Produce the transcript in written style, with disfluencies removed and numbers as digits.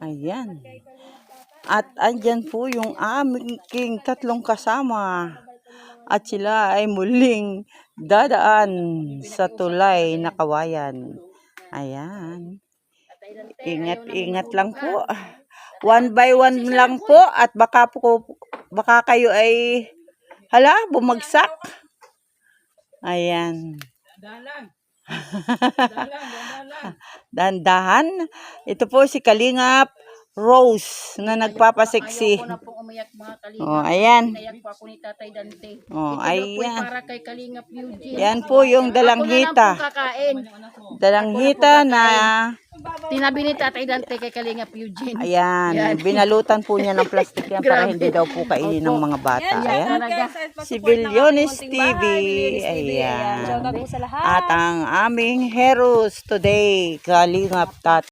Ayan. At andyan po yung aming tatlong kasama. At sila ay muling dadaan sa tulay na kawayan. Ayan. Ingat-ingat lang po. One by one lang po at baka kayo ay bumagsak. Ayan. Dahan-dahan. Ito po si Kalingap Rose na nagpapaseksi. Ayaw ko na pong umiyak mga Kalingap. Oh, ayan. Inayak po ako ni Tatay Dante. Oh, Ito daw po ayan. para kay Kalingap Eugene. Yan po yung dalanghita. Ako na lang pong kakain. Dalanghita na Tinabi ni Tatay Dante kay Kalingap Eugene. ayan, Yan. binalutan po niya ng plastic yan para hindi daw po kainin ng mga bata. Ayan. Si Bilyones TV. Ayan. At ang aming heroes today, Kalingap Tat.